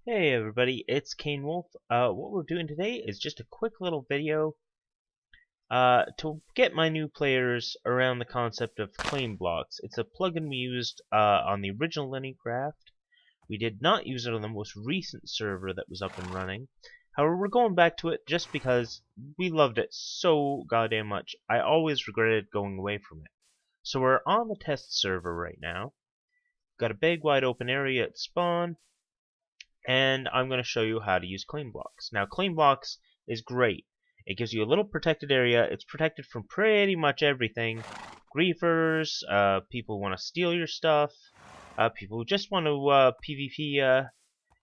Hey everybody, it's cainewulfe. What we're doing today is just a quick little video to get my new players around the concept of ClaimBlocks. It's a plugin we used on the original LinnieCraft. We did not use it on the most recent server that was up and running. However, we're going back to it just because we loved it so goddamn much. I always regretted going away from it. So we're on the test server right now. Got a big wide open area at spawn. And I'm going to show you how to use ClaimBlocks. Now, ClaimBlocks is great. It gives you a little protected area. It's protected from pretty much everything. Griefers, people who want to steal your stuff, people who just want to PvP.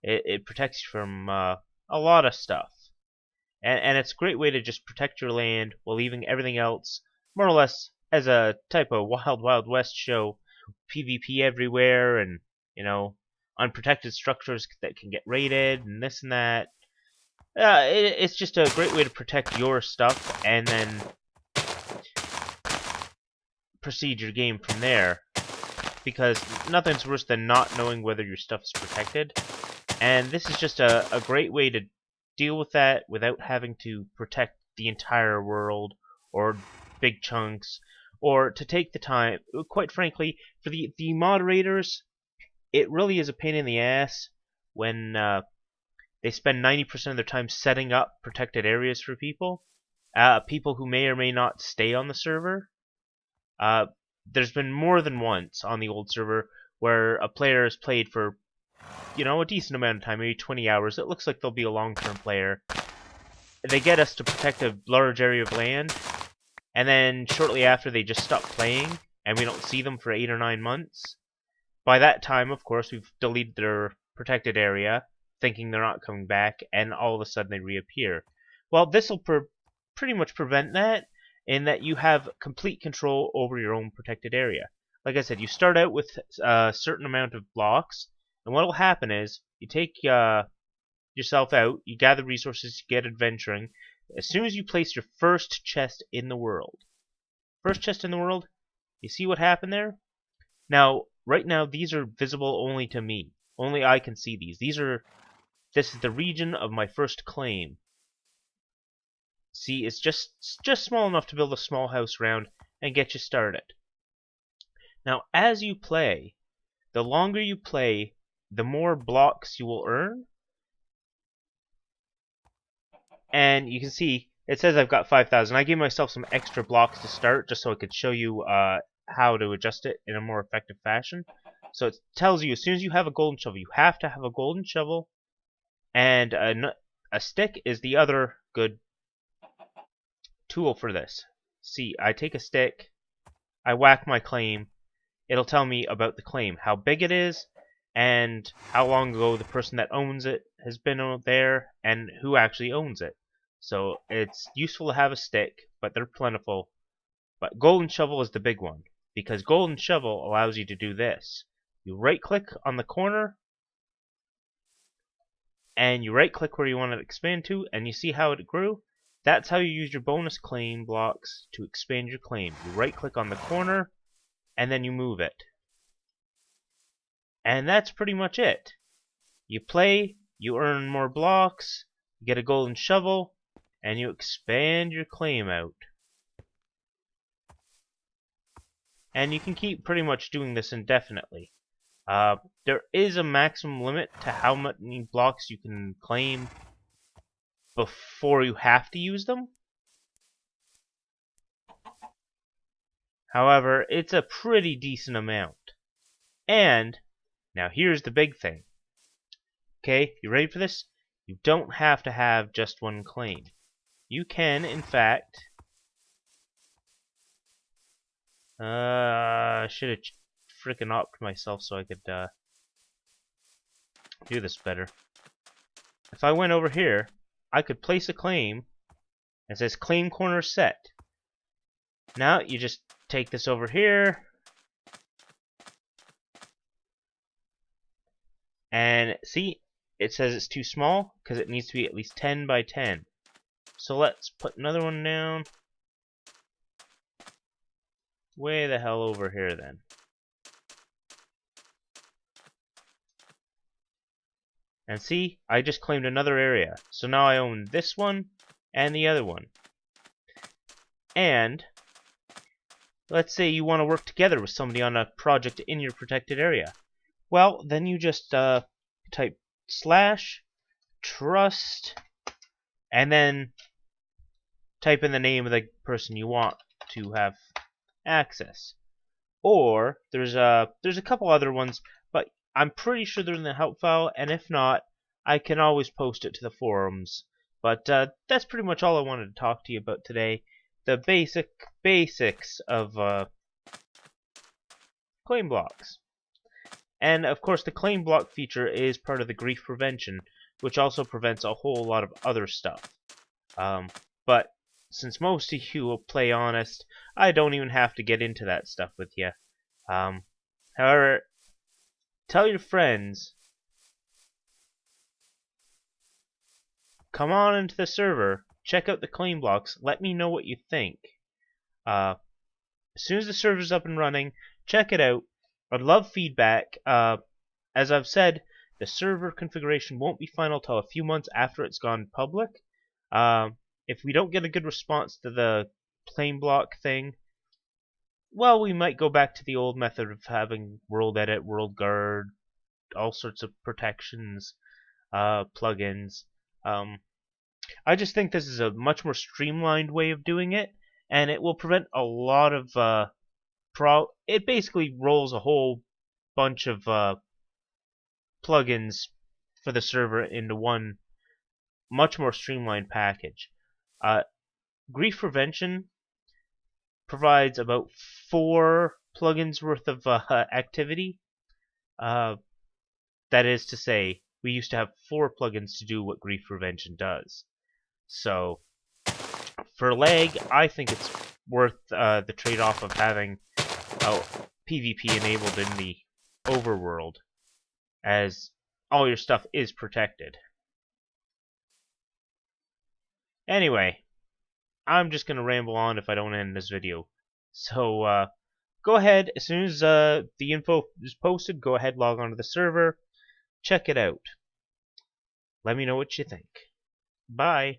It protects you from a lot of stuff. And it's a great way to just protect your land while leaving everything else more or less as a type of Wild Wild West show. PvP everywhere and, unprotected structures that can get raided and this and that. It's just a great way to protect your stuff and then proceed your game from there, because nothing's worse than not knowing whether your stuff is protected, and this is just a great way to deal with that without having to protect the entire world or big chunks, or to take the time. Quite frankly, for the moderators, it really is a pain in the ass when they spend 90% of their time setting up protected areas for people. People who may or may not stay on the server. There's been more than once on the old server where a player has played for, a decent amount of time, maybe 20 hours. It looks like they'll be a long-term player. They get us to protect a large area of land, and then shortly after they just stop playing, and we don't see them for 8 or 9 months. By that time, of course, we've deleted their protected area, thinking they're not coming back, and all of a sudden they reappear. Well, this will pretty much prevent that, in that you have complete control over your own protected area. Like I said, you start out with a certain amount of blocks, and what will happen is you take yourself out, you gather resources, you get adventuring. As soon as you place your first chest in the world, you see what happened there? Now, right now, these are visible only to me. Only I can see these. This is the region of my first claim. See, it's just small enough to build a small house around and get you started. Now, as you play, the longer you play, the more blocks you will earn. And you can see, it says I've got 5,000. I gave myself some extra blocks to start just so I could show you how to adjust it in a more effective fashion. So it tells you as soon as you have a golden shovel, you have to have a golden shovel, and a stick is the other good tool for this. See, I take a stick, I whack my claim, it'll tell me about the claim, how big it is, and how long ago the person that owns it has been out there, and who actually owns it. So it's useful to have a stick, but they're plentiful. But golden shovel is the big one, because golden shovel allows you to do this. You right click on the corner, and you right click where you want to expand to, and you see how it grew? That's how you use your bonus claim blocks to expand your claim. You right click on the corner, and then you move it. And that's pretty much it. You play, you earn more blocks, you get a golden shovel, and you expand your claim out. And you can keep pretty much doing this indefinitely. There is a maximum limit to how many blocks you can claim before you have to use them. However, it's a pretty decent amount. And now here's the big thing. Okay, you ready for this? You don't have to have just one claim. You can, in fact, I should have frickin' opted myself so I could do this better. If I went over here, I could place a claim. It says claim corner set. Now you just take this over here, and see, it says it's too small because it needs to be at least 10 by 10. So let's put another one down. Way the hell over here then. And see, I just claimed another area. So now I own this one and the other one. And let's say you want to work together with somebody on a project in your protected area. Well, then you just type /trust and then type in the name of the person you want to have access. Or there's a couple other ones, but I'm pretty sure they're in the help file, and if not, I can always post it to the forums. But that's pretty much all I wanted to talk to you about today. The basics of ClaimBlocks. And of course, the ClaimBlock feature is part of the grief prevention, which also prevents a whole lot of other stuff. But since most of you will play honest, I don't even have to get into that stuff with you. However, tell your friends, come on into the server, check out the ClaimBlocks, let me know what you think. As soon as the server's up and running, check it out. I'd love feedback. As I've said, the server configuration won't be final till a few months after it's gone public. If we don't get a good response to the ClaimBlock thing, well, we might go back to the old method of having World Edit, World Guard, all sorts of protections, plugins. I just think this is a much more streamlined way of doing it, and it will prevent a lot of it basically rolls a whole bunch of plugins for the server into one much more streamlined package. Grief Prevention provides about 4 plugins worth of activity. That is to say, we used to have 4 plugins to do what Grief Prevention does. So, for lag, I think it's worth the trade-off of having PvP enabled in the overworld, as all your stuff is protected. Anyway, I'm just going to ramble on if I don't end this video. So, go ahead, as soon as the info is posted, go ahead, log on to the server, check it out. Let me know what you think. Bye.